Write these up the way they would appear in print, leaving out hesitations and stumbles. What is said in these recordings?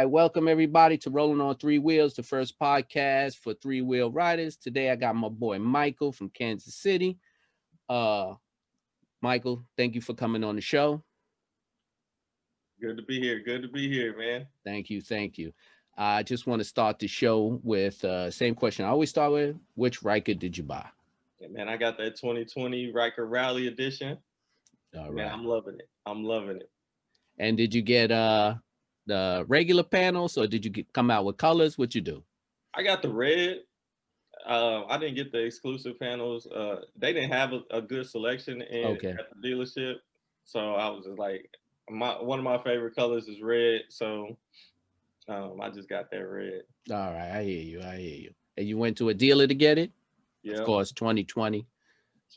right, welcome everybody to Rolling on Three Wheels, the first podcast for three-wheel riders. Today I got my boy Michael from Kansas City. Michael, thank you for coming on the show. Good to be here. Good to be here, man. Thank you, thank you. I just want to start the show with same question I always start with. Which Ryker did you buy? Yeah, man, I got that 2020 Ryker Rally Edition. All Man, right. I'm loving it. I'm loving it. And did you get the regular panels or did you come out with colors? What you do? I got the red. I didn't get the exclusive panels. They didn't have a good selection Okay. at the dealership, so I was just like, one of my favorite colors is red, so I just got that red. All right, I hear you. I hear you. And you went to a dealer to get it? Of Yep, course, 2020.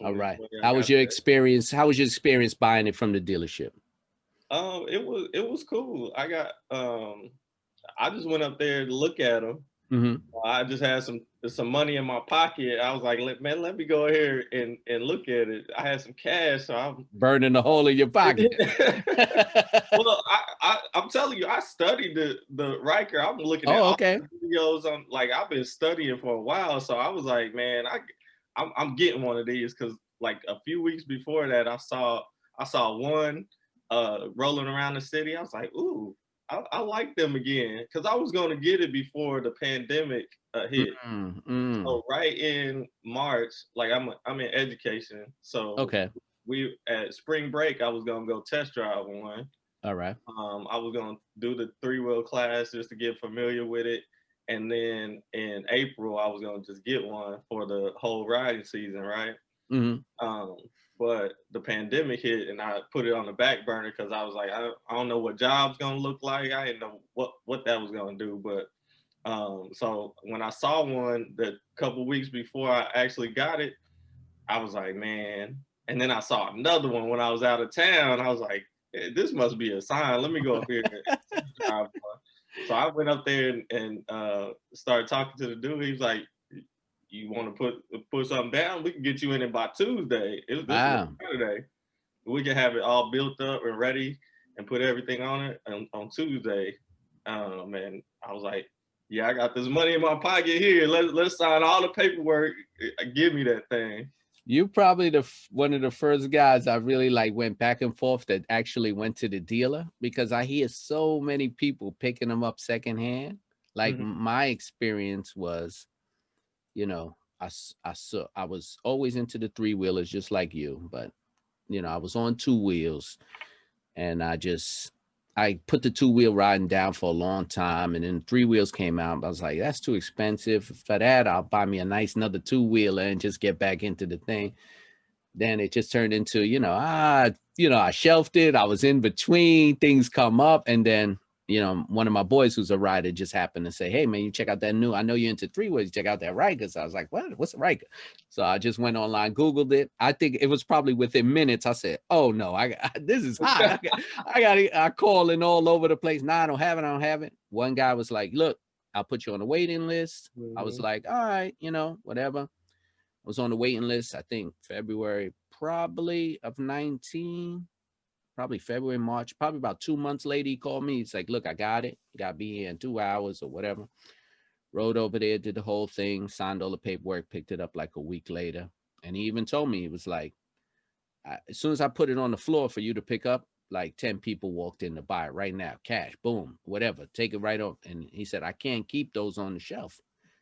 All right. 2020. I How was got your that. experience? How was your experience buying it from the dealership? It was cool. I just went up there to look at them. Mm-hmm. I just had some money in my pocket. I was like, man, let me go here and look at it. I had some cash, so I'm Burning a hole in your pocket. well, I'm telling you, I studied the Ryker. I'm looking at Oh, all okay. the videos. I've been studying for a while, so I was like, man, I'm getting one of these because like a few weeks before that, I saw one rolling around the city. I was like, ooh, I like them again because I was going to get it before the pandemic hit. Mm. So right in March, like I'm in education, so Okay. we at spring break I was gonna go test drive one. All right. I was gonna do the three-wheel class just to get familiar with it, and then in April I was gonna just get one for the whole riding season, right? Mm-hmm. Um, but the pandemic hit, and I put it on the back burner because I was like, I don't know what job's gonna look like. I didn't know what that was gonna do, but so when I saw one the couple weeks before I actually got it, I was like, man. And then I saw another one when I was out of town. I was like, this must be a sign. Let me go up here and drive one. So I went up there and started talking to the dude. He was like, you want to put something down? We can get you in it by Tuesday. This was Wow. Saturday. We can have it all built up and ready and put everything on it on Tuesday. And I was like, yeah, I got this money in my pocket here. Let's sign all the paperwork. Give me that thing. You probably one of the first guys I really like went back and forth that actually went to the dealer because I hear so many people picking them up secondhand. Like Mm-hmm. my experience was, I was always into the three wheelers just like you, but I was on two wheels and I put the two-wheel riding down for a long time, and then three wheels came out. I was like, that's too expensive. For that, I'll buy me a nice another two-wheeler and just get back into the thing. Then it just turned into, I shelved it. I was in between, things come up, and then, one of my boys who's a rider just happened to say, hey, man, you check out that new, I know you're into three wheels, check out that Ryker. So I was like, what's a Ryker? So I just went online, Googled it. I think it was probably within minutes. I said, oh no, this is hot. I calling all over the place. Nah, I don't have it. One guy was like, look, I'll put you on the waiting list. I was Mm-hmm. like, all right, whatever. I was on the waiting list, I think February probably of 19, probably February, March, probably about 2 months later, he called me. He's like, look, I got it. You got to be here in 2 hours or whatever. Rode over there, did the whole thing, signed all the paperwork, picked it up like a week later. And he even told me, he was like, as soon as I put it on the floor for you to pick up, like 10 people walked in to buy it right now, cash, boom, whatever, take it right up. And he said, I can't keep those on the shelf.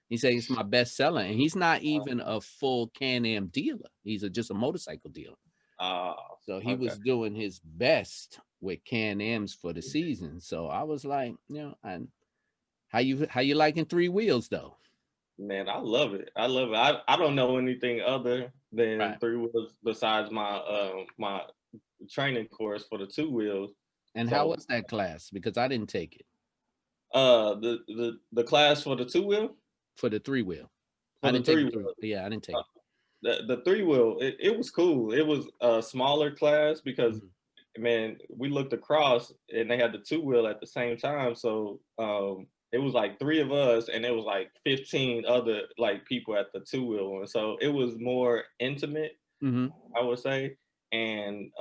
He said, it's my best seller. And he's not even a full Can Am dealer. He's just a motorcycle dealer. So he Okay. was doing his best with Can Am's for the season. So I was like, and how you liking three wheels though? Man, I love it. I love it. I don't know anything other than Right. three wheels besides my training course for the two wheels. And how So was that class? Because I didn't take it the class for the two wheel for the three wheel. I for the didn't take three the three. wheel. Yeah, I didn't take Uh, it. the three wheel it was cool. It was a smaller class because Mhm. man, we looked across and they had the two wheel at the same time. So it was like three of us and it was like 15 other like people at the two wheel one. So it was more intimate, Mhm. I would say. And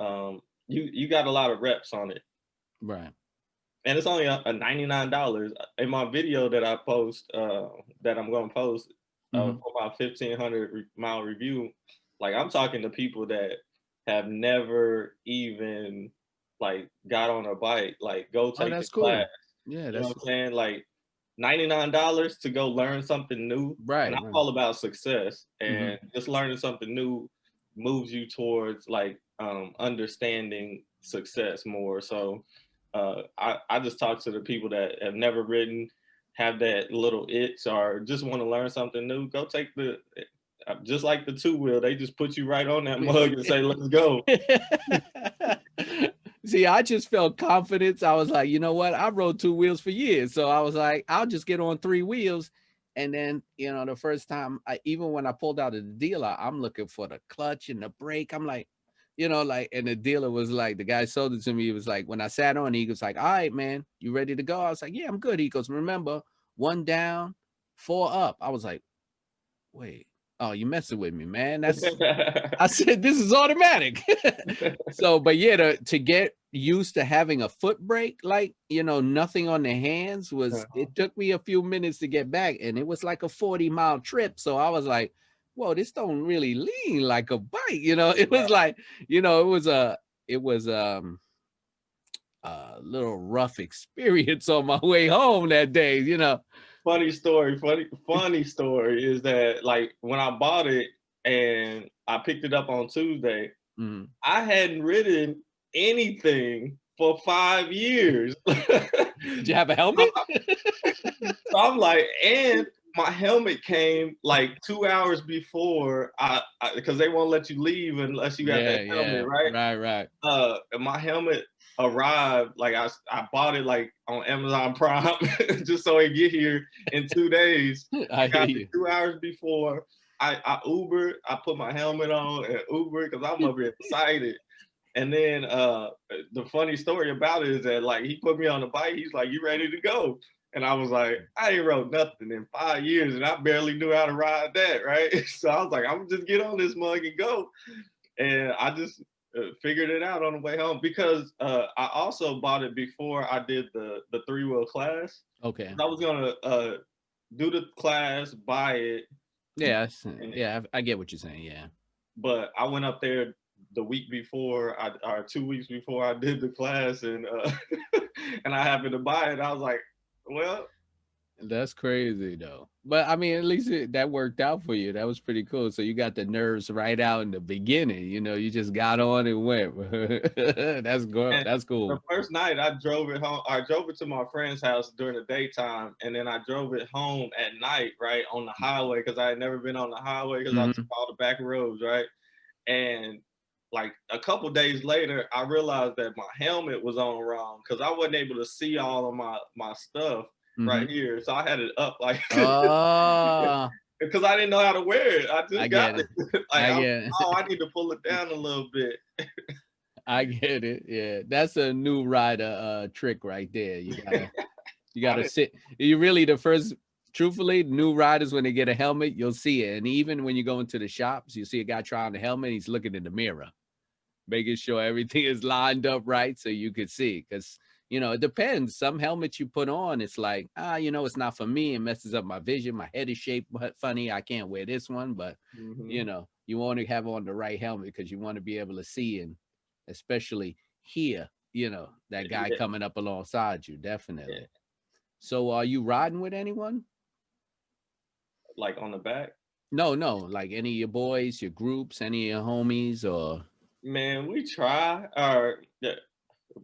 you got a lot of reps on it. Right. and it's only a $99. In my video that I post, that I'm gonna post for my 1,500 mile review, like I'm talking to people that have never even like got on a bike, like go Oh, take the that's class. cool. Yeah, You know that's what I'm saying? Like $99 to go learn something new. And right. I'm Right. all about success, and just learning something new moves you towards like understanding success more. So I just talk to the people that have never ridden, have that little itch, or just want to learn something new. Go take the just like the two wheel, they just put you right on that mug and say, "Let's go." See, I just felt confidence. I was like, you know what? I rode two wheels for years. So I was like, I'll just get on three wheels. And then, the first time, even when I pulled out of the dealer, I'm looking for the clutch and the brake. I'm like, and the dealer was like, the guy sold it to me. He was like, when I sat on, he was like, all right, man, you ready to go? I was like, yeah, I'm good. He goes, remember, 1 down, 4 up. I was like, wait, oh, you messing with me, man. I said, this is automatic. So, but yeah, to get used to having a foot brake, like, nothing on the hands it took me a few minutes to get back, and it was like a 40-mile trip. So I was like, whoa, this don't really lean like a bike. It was like, it was a little rough experience on my way home that day. Funny story, funny story is that like when I bought it and I picked it up on Tuesday, I hadn't ridden anything for 5 years. Did you have a helmet? So I'm like, and my helmet came like 2 hours before because they won't let you leave unless you got that helmet, right? Right. And my helmet arrived, like I bought it like on Amazon Prime just so it get here in 2 days. I hear got you. it 2 hours before. I Ubered, I put my helmet on and Ubered because I'm up here excited. And then the funny story about it is that like he put me on the bike. He's like, "You ready to go?" And I was like, "I ain't rode nothing in 5 years, and I barely knew how to ride that, right?" So I was like, "I'm gonna just get on this mug and go." And I just figured it out on the way home because I also bought it before I did the 3-wheel class. Okay. I was gonna do the class, buy it. Yeah, I get what you're saying. Yeah. But I went up there the week before, or 2 weeks before I did the class, and and I happened to buy it. I was like, well, That's crazy though. But I mean, at least that worked out for you. That was pretty cool. So you got the nerves right out in the beginning. You just got on and went. That's good. and That's the cool. first night I drove it home. I drove it to my friend's house during the daytime, and then I drove it home at night, right on the highway because I had never been on the highway because I took all the back roads, right. And like a couple days later, I realized that my helmet was on wrong because I wasn't able to see all of my stuff right here. So I had it up like Oh, because I didn't know how to wear it. I I just got get it. it. Like I get it. oh, I need to pull it down a little bit. I get it. Yeah. That's a new rider trick right there. You gotta sit. You really the first truthfully, new riders when they get a helmet, you'll see it. And even when you go into the shops, you see a guy trying the helmet, he's looking in the mirror, making sure everything is lined up right so you could see. Because it depends. Some helmets you put on, it's like, it's not for me. It messes up my vision. My head is shaped funny. I can't wear this one. But you want to have on the right helmet because you want to be able to see, and especially hear, that guy Yeah, coming up alongside you. Definitely. yeah. So are you riding with anyone? Like on the back. No, like any of your boys, your groups, any of your homies, or Man, we try. Or yeah,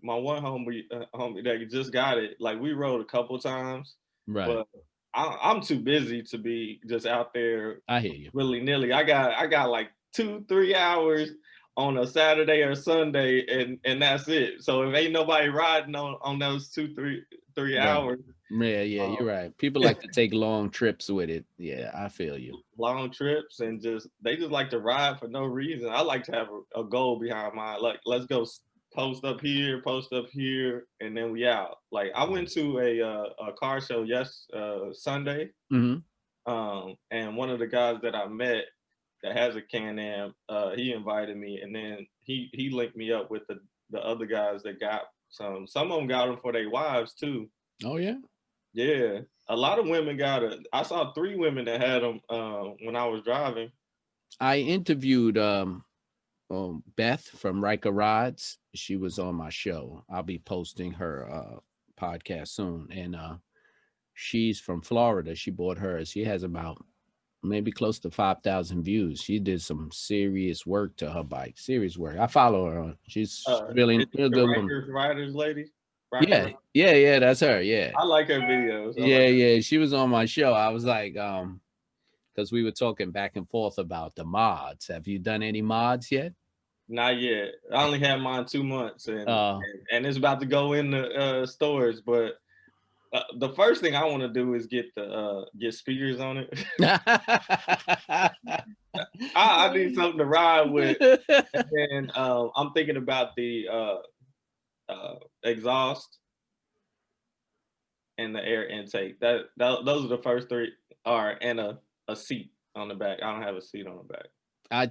my one homie that just got it. Like we rode a couple times, right. but I'm too busy to be just out there I hear you. willy nilly. I got like 2-3 hours on a Saturday or Sunday, and that's it. So if ain't nobody riding on those 2-3 Right. hours, Yeah, you're right. People like to take long trips with it. Yeah, I feel you. long trips, and they just like to ride for no reason. I like to have a goal behind mine. Like let's go post up here, and then we out. Like I went to a car show Sunday, Hmm. and one of the guys that I met that has a Can Am, he invited me, and then he linked me up with the other guys that got some of them got them for their wives too. Oh yeah. Yeah, a lot of women got it. I saw 3 women that had them when I was driving. I interviewed Beth from Ryker Rods. She was on my show. I'll be posting her podcast soon, and she's from Florida. She bought hers. She has about maybe close to 5,000 views. She did some serious work to her bike. Serious work. I follow her. She's really Is a the good woman. Rykers riders lady? Yeah, yeah, that's her. Yeah. I like her videos. Yeah. She was on my show. I was like, because we were talking back and forth about the mods. Have you done any mods yet? Not yet. I only had mine 2 months, and it's about to go in the stores. But the first thing I want to do is get speakers on it. I need something to ride with, and I'm thinking about the exhaust and the air intake. Those are the first 3. And a seat on the back. I don't have a seat on the back. I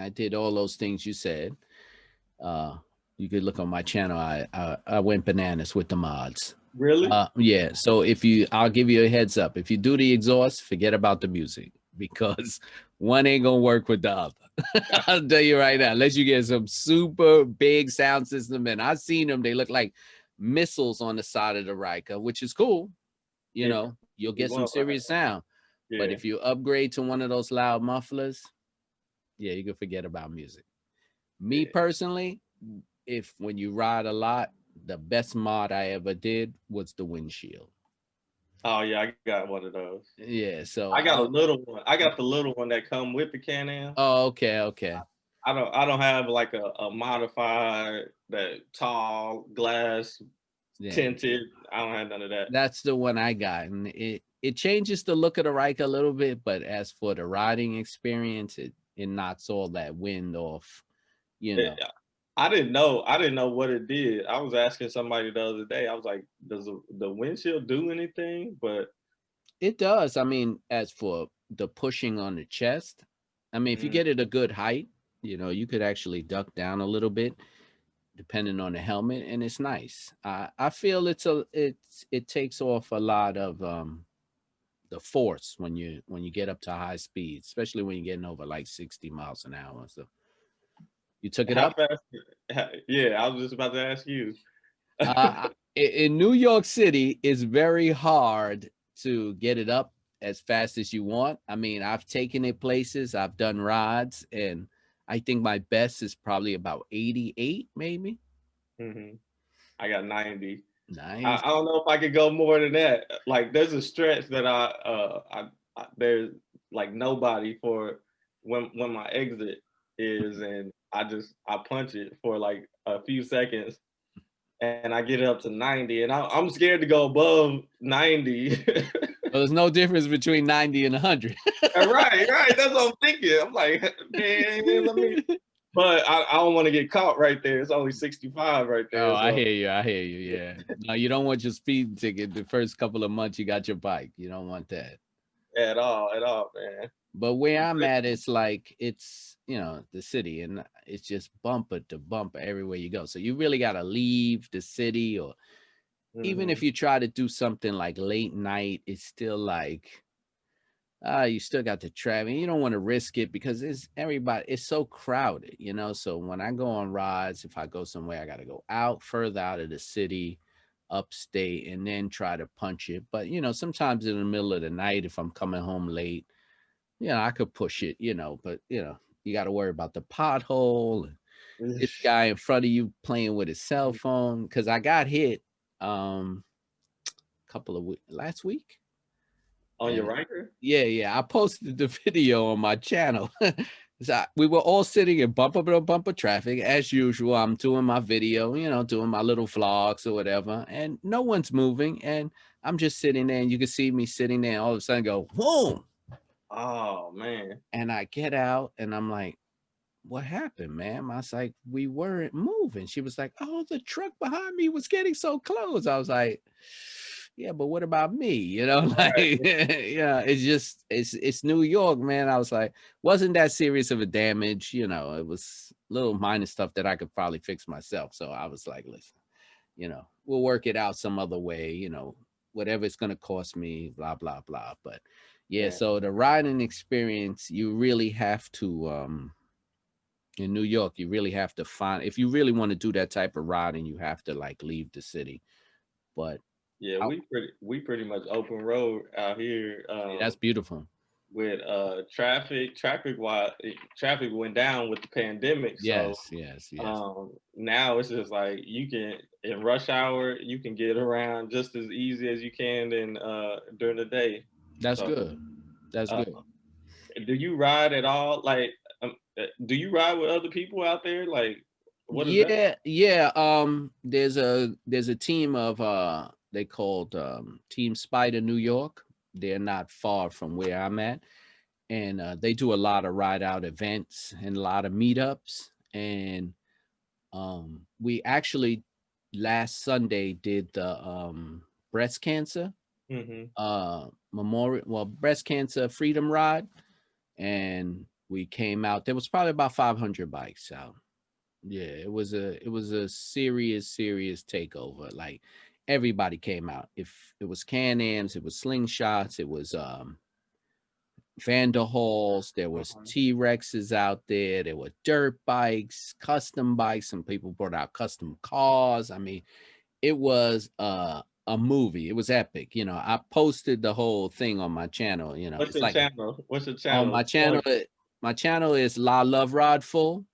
did all those things you said. You could look on my channel. I went bananas with the mods. Really? Yeah. So I'll give you a heads up. If you do the exhaust, forget about the music, because one ain't gonna work with the other. I'll tell you right now, unless you get some super big sound system. And I've seen them, they look like missiles on the side of the Ryker, which is cool. You know, you'll get some serious sound. Yeah. But if you upgrade to one of those loud mufflers, yeah, you can forget about music. Me personally, when you ride a lot, the best mod I ever did was the windshield. Oh yeah, I got one of those. Yeah, so I got a little one. I got the little one that come with the Can Am. Oh, okay. I don't have like a modified, that tall glass tinted. I don't have none of that. That's the one I got, and it changes the look of the Ryker a little bit, but as for the riding experience, it knocks all that wind off. You know. I didn't know what it did. I was asking somebody the other day. I was like, does the windshield do anything? But it does. I mean, as for the pushing on the chest, I mean, if you get it a good height, you know, you could actually duck down a little bit depending on the helmet, and it's nice. I feel it takes off a lot of the force when you get up to high speed, especially when you're getting over like 60 miles an hour. So you took it up? Yeah, I was just about to ask you. In New York City, it's very hard to get it up as fast as you want. I mean, I've taken it places, I've done rides, and I think my best is probably about 88, maybe. I got 90. Nice. I don't know if I could go more than that. Like, there's a stretch that I there's like nobody for when my exit is, and I punch it for like a few seconds, and I get it up to 90, and I'm scared to go above 90. Well, there's no difference between 90 and 100. Right. That's what I'm thinking. I'm like, man, let me. But I don't want to get caught right there. It's only 65 right there. Oh, so. I hear you. Yeah. No, you don't want your speeding ticket the first couple of months you got your bike. You don't want that. At all, man. But where I'm at, it's like, it's, you know, the city, and it's just bumper to bumper everywhere you go. So you really got to leave the city, or even if you try to do something like late night, it's still like, you still got the traffic. You don't want to risk it because it's so crowded, you know? So when I go on rides, if I go somewhere, I got to go further out of the city, upstate, and then try to punch it. But, you know, sometimes in the middle of the night, if I'm coming home late, you know, I could push it, you know, but, you know, you got to worry about the pothole and this guy in front of you playing with his cell phone. Cause I got hit last week. On your Ryker? Yeah. I posted the video on my channel. So we were all sitting in bumper to bumper traffic as usual. I'm doing my video, you know, doing my little vlogs or whatever, and no one's moving. And I'm just sitting there, and you can see me sitting there, and all of a sudden go, boom. Oh, man. And I get out, and I'm like, what happened, ma'am? I was like, we weren't moving. She was like, oh, the truck behind me was getting so close. I was like, yeah, but what about me? You know, like, yeah, it's New York, man. I was like, wasn't that serious of a damage? You know, it was little minor stuff that I could probably fix myself. So I was like, listen, we'll work it out some other way, whatever it's going to cost me, blah, blah, blah. But yeah, Yeah. so the riding experience, you really have to, in New York, you really have to find, if you really want to do that type of riding, you have to like leave the city. But Yeah, out, we pretty much open road out here. yeah, that's beautiful. With traffic went down with the pandemic, so Yes, yes, yes. now it's just like you can in rush hour you can get around just as easy as you can in during the day. That's So good. That's uh, good. do you ride at all? Like, do you ride with other people out there? Like, what is that? Yeah, yeah. There's a team of they called Team Spider New York. They're not far from where I'm at, and they do a lot of ride out events and a lot of meetups. And we actually last Sunday did the breast cancer Hmm. memorial, well, breast cancer freedom ride, and we came out. There was probably about 500 bikes out. Yeah, it was a serious takeover. Like everybody came out. If it was Can Ams, it was slingshots, it was Vanderhalls, there was Uh-huh. T-Rexes out there, there were dirt bikes, custom bikes, some people brought out custom cars. I mean, it was a movie. It was epic. I posted the whole thing on my channel. What's It's your like channel? What's your on channel? my channel. My channel is La Love Rod Full.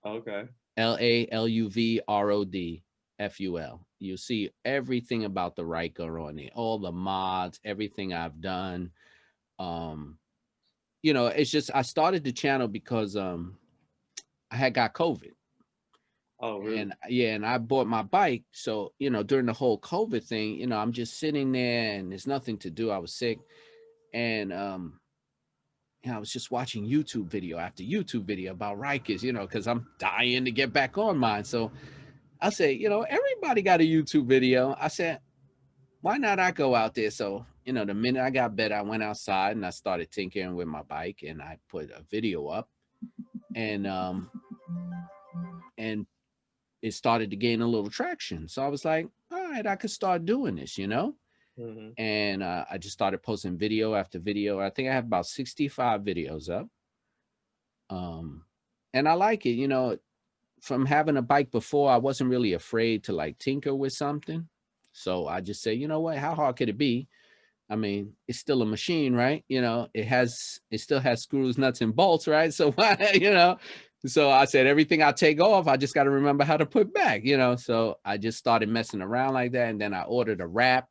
Okay. LALUVRODFUL. You see everything about the Ryker on it, all the mods, everything I've done. Um, it's just I started the channel because I had got COVID. Oh, really? And yeah, and I bought my bike. So, during the whole COVID thing, I'm just sitting there and there's nothing to do. I was sick. And I was just watching YouTube video after YouTube video about Rykers, because I'm dying to get back on mine. So I said, everybody got a YouTube video. I said, why not I go out there? So, the minute I got better, I went outside and I started tinkering with my bike and I put a video up and and it started to gain a little traction. So I was like, all right, I could start doing this. Hmm. And I just started posting video after video. I think I have about 65 videos up. Um, and I like it. From having a bike before, I wasn't really afraid to like tinker with something. So I just say, you know what, how hard could it be? I mean, it's still a machine, right? It still has screws, nuts, and bolts, right? So so I said everything I take off, I just got to remember how to put back. So I just started messing around like that. And then I ordered a wrap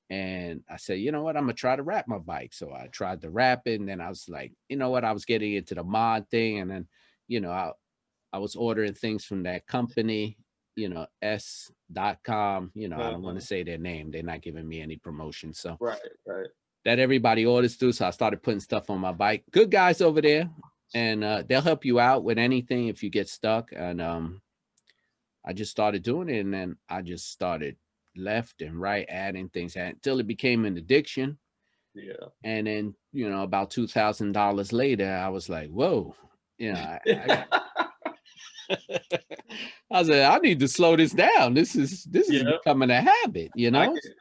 and I said, you know what, I'm gonna try to wrap my bike. So I tried to wrap it, and then I was like, you know what, I was getting into the mod thing, and then, I was ordering things from that company, s.com. I don't want to Uh-huh. say their name. They're not giving me any promotion. So Right, right. that everybody orders through. So I started putting stuff on my bike. Good guys over there. And they'll help you out with anything if you get stuck. And I just started doing it. And then I just started left and right adding things until it became an addiction. Yeah. And then, about $2,000 later, I was like, whoa, I I said, I need to slow this down. This is Yeah. becoming a habit,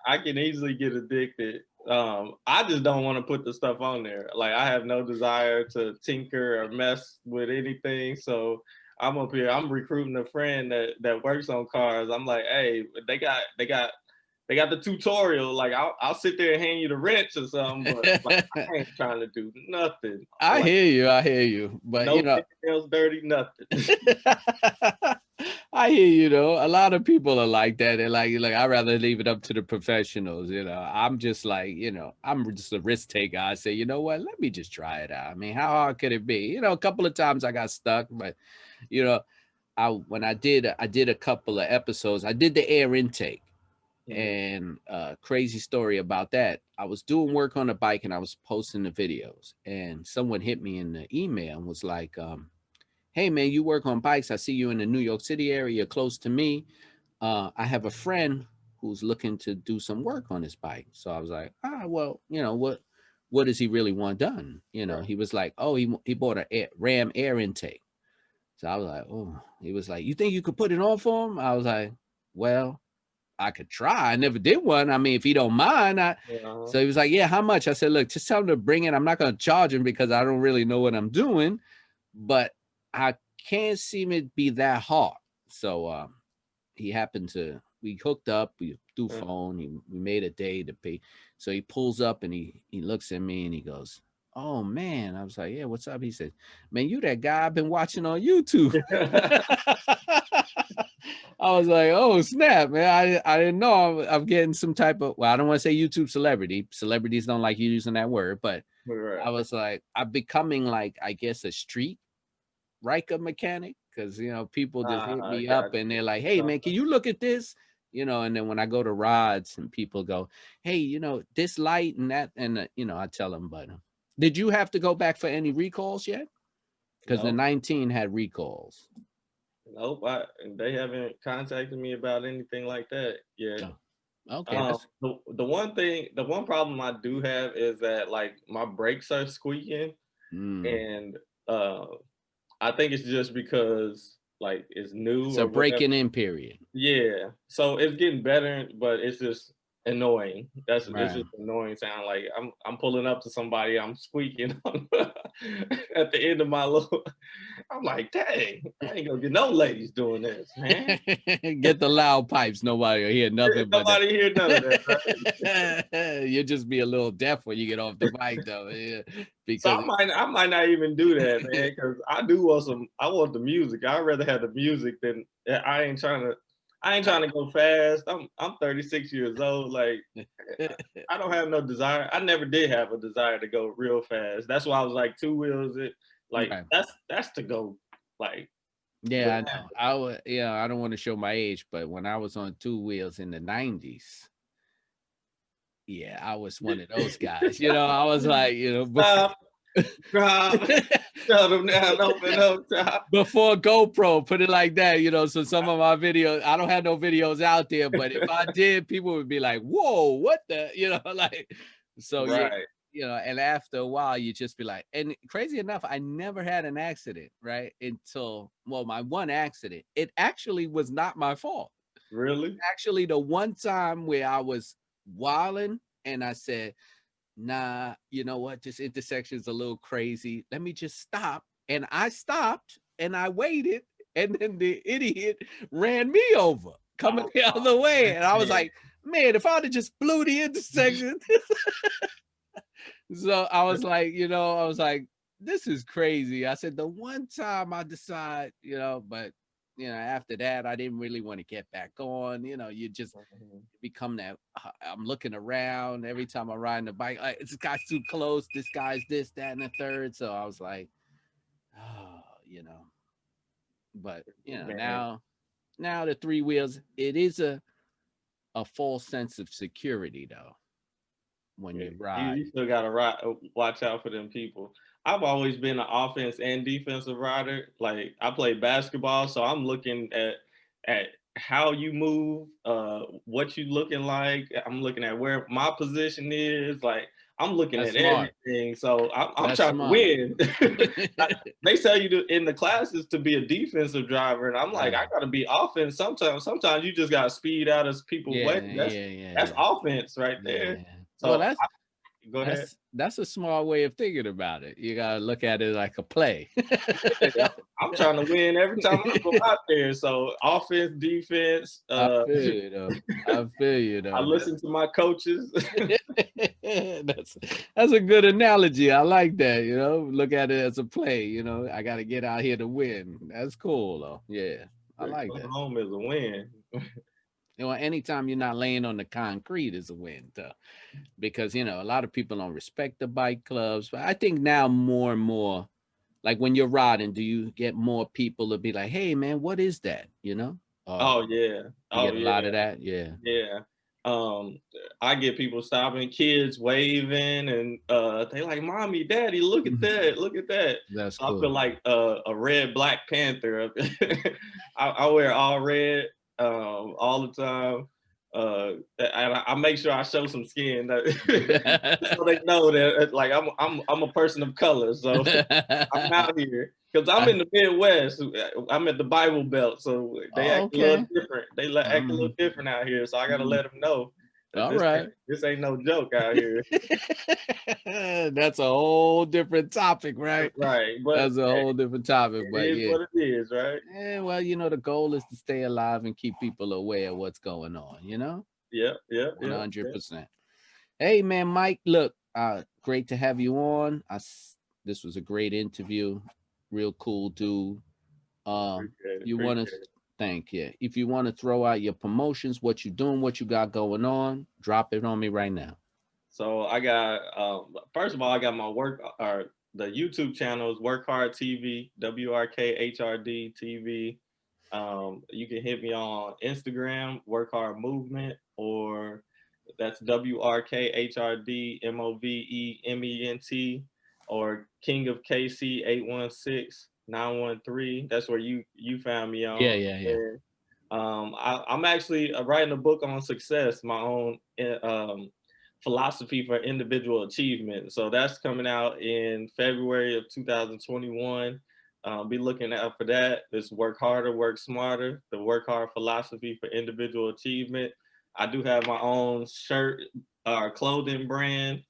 I can easily get addicted. I just don't want to put the stuff on there. Like, I have no desire to tinker or mess with anything. So I'm up here. I'm recruiting a friend that works on cars. I'm like, hey, they got the tutorial. Like, I'll sit there and hand you the wrench or something, but like, I ain't trying to do nothing. I Like, hear you. I hear you. But no fingernails dirty, nothing. I hear you though. A lot of people are like that. They're like, I'd rather leave it up to the professionals. I'm just like, I'm just a risk taker. I say, you know what? Let me just try it out. I mean, how hard could it be? A couple of times I got stuck, but you know, when I did a couple of episodes. I did the air intake, Mhm. and crazy story about that. I was doing work on the bike and I was posting the videos, and someone hit me in the email and was like, hey man, you work on bikes. I see you in the New York City area. You're close to me. I have a friend who's looking to do some work on his bike. So I was like, well, what does he really want done? Right. He was like, oh, he bought a Ram air intake. So I was like, oh, he was like, you think you could put it on for him? I was like, well, I could try. I never did one. I mean, if he don't mind. Yeah. So he was like, yeah, how much? I said, look, just tell him to bring it. I'm not going to charge him because I don't really know what I'm doing, but I can't seem it be that hard. So he happened to, we hooked up, we through phone, we made a day to pay. So he pulls up and he looks at me and he goes, oh man. I was like, yeah, what's up? He said, man, you that guy I've been watching on YouTube. I was like, oh snap, man. I didn't know I'm getting some type of, well, I don't want to say YouTube celebrity. Celebrities don't like you using that word, but Right. I was like, I'm becoming like, I guess, a street Ryker mechanic. Cause people just hit me up and they're like, hey man, can you look at this? And then when I go to rods and people go, hey, this light and that, and I tell them, but did you have to go back for any recalls yet? Because the 19 had recalls. Nope, they haven't contacted me about anything like that yet. Oh, okay. The one problem I do have is that like my brakes are squeaking, and I think it's just because like it's new. It's a breaking in period. Yeah, so it's getting better, but it's just annoying. It's just annoying sound. Like I'm pulling up to somebody, I'm squeaking at the end of my little. I'm like, dang, I ain't gonna get no ladies doing this, man. Get the loud pipes. Nobody will hear nothing. Nobody hear none of that. Right? You'll just be a little deaf when you get off the bike, though. Yeah, because so I might not even do that, man, because I want the music. I'd rather have the music than I ain't trying to go fast. I'm 36 years old. Like I don't have no desire. I never did have a desire to go real fast. That's why I was like 2 wheels. That's to go like. Yeah, I know. I don't want to show my age, but when I was on 2 wheels in the 90s, yeah, I was one of those guys. I was like, Drop, shut them down, open up top. Before GoPro, put it like that, so some of my videos, I don't have no videos out there, but if I did, people would be like, whoa, what the, like, so right. And after a while, you just be like, and crazy enough, I never had an accident, right? Until, well, my one accident, it actually was not my fault. Really? Actually, the one time where I was wilding and I said, nah, you know what? This intersection is a little crazy. Let me just stop. And I stopped and I waited. And then the idiot ran me over coming the other way. And I was like, man, if I'd have just blew the intersection. So I was like, this is crazy. I said, the one time I decide, but after that, I didn't really want to get back on. You just become that. I'm looking around every time I'm riding the bike. Like, this guy's too close. This guy's this, that, and the third. So I was like, oh, But now the 3 wheels, it is a false sense of security though. When you ride, you still gotta watch out for them people. I've always been an offense and defensive rider. Like I play basketball, so I'm looking at how you move, what you looking like. I'm looking at where my position is. Like I'm looking at everything. So I'm trying to win. They tell you in the classes to be a defensive driver, and I'm like, I gotta be offense. Sometimes you just gotta speed out as people's way. That's offense right there. Yeah. So well, go ahead. That's a smart way of thinking about it. You gotta look at it like a play. I'm trying to win every time I go out there. So offense, defense. I feel you though. I listen to my coaches. That's a good analogy. I like that. Look at it as a play. I gotta get out here to win. That's cool though. Yeah, I like that. Home is a win. Anytime you're not laying on the concrete is a win, though, because a lot of people don't respect the bike clubs. But I think now more and more, like when you're riding, do you get more people to be like, "Hey, man, what is that?" Oh yeah, you get a lot of that. Yeah, yeah. I get people stopping, kids waving, and they like, "Mommy, Daddy, look at that! Look at that!" That's so cool. I feel like a red Black Panther. I wear all red. All the time. And I make sure I show some skin so they know that like I'm a person of color. So I'm out here because I'm in the Midwest. I'm at the Bible Belt, so they act a little different. They act a little different out here. So I gotta let them know that All right. this ain't no joke out here. That's a whole different topic, right? Right. But that's a whole different topic. But it is yeah, what it is, right? Yeah, well, the goal is to stay alive and keep people aware of what's going on, Yeah, 100%. Hey man, Mike, look, great to have you on. This was a great interview. Real cool dude. You want to thank you. If you want to throw out your promotions, what you doing, what you got going on, drop it on me right now. So I got first of all, I got my work the YouTube channel is Work Hard TV, WRKHRD TV. You can hit me on Instagram, Wrkhrdmovement, or that's WRKHRDMOVEMENT, or King of KC 816-913. That's where you found me on. Yeah. And, I'm actually writing a book on success, my own philosophy for individual achievement. So that's coming out in February of 2021. Be looking out for that. It's Work Harder, Work Smarter, the Work Hard philosophy for individual achievement. I do have my own shirt, clothing brand.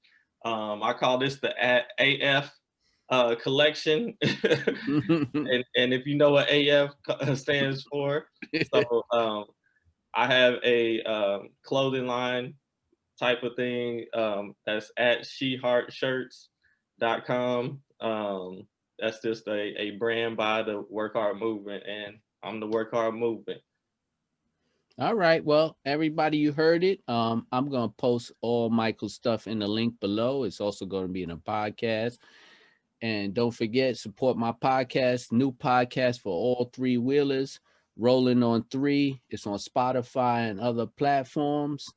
I call this the AF collection. and if you know what AF stands for, so I have a clothing line type of thing. That's at sheheartshirts.com. That's just a brand by the Work Hard Movement, and I'm the Work Hard Movement. All right. Well, everybody, you heard it. I'm going to post all Michael's stuff in the link below. It's also going to be in a podcast. And don't forget, support my podcast, new podcast for all three wheelers, Rolling on 3. It's on Spotify and other platforms.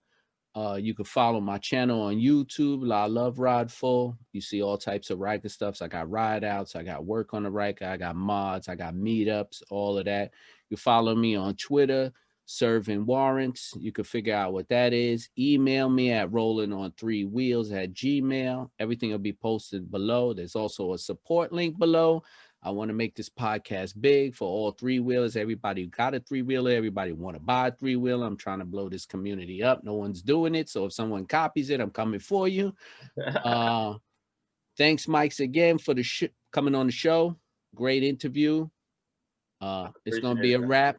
You can follow my channel on YouTube, La Love Rod Full. You see all types of Ryker stuffs. I got ride outs, I got work on the Ryker, I got mods, I got meetups, all of that. You follow me on Twitter, Serving Warrants. You can figure out what that is. Email me at rollingon3wheels@gmail. Everything will be posted below. There's also a support link below. I want to make this podcast big for all three wheelers. Everybody got a three wheeler. Everybody want to buy a three wheeler. I'm trying to blow this community up. No one's doing it. So if someone copies it, I'm coming for you. Thanks, Mike's, again for the coming on the show. Great interview. It's going to be a wrap.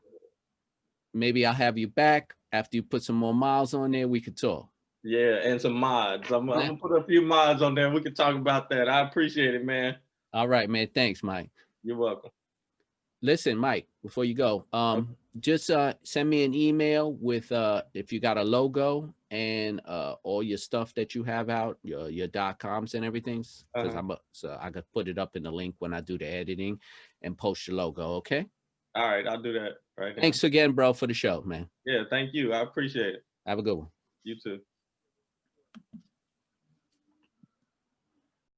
Maybe I'll have you back after you put some more miles on there. We could talk. Yeah, and some mods. I'm going to put a few mods on there. We can talk about that. I appreciate it, man. All right, man. Thanks, Mike. You're welcome. Listen, Mike, before you go, just send me an email with if you got a logo and all your stuff that you have out, your .coms and everything. Because so I could put it up in the link when I do the editing and post your logo, okay? All right, I'll do that right now. Thanks again, bro, for the show, man. Yeah, thank you. I appreciate it. Have a good one. You too.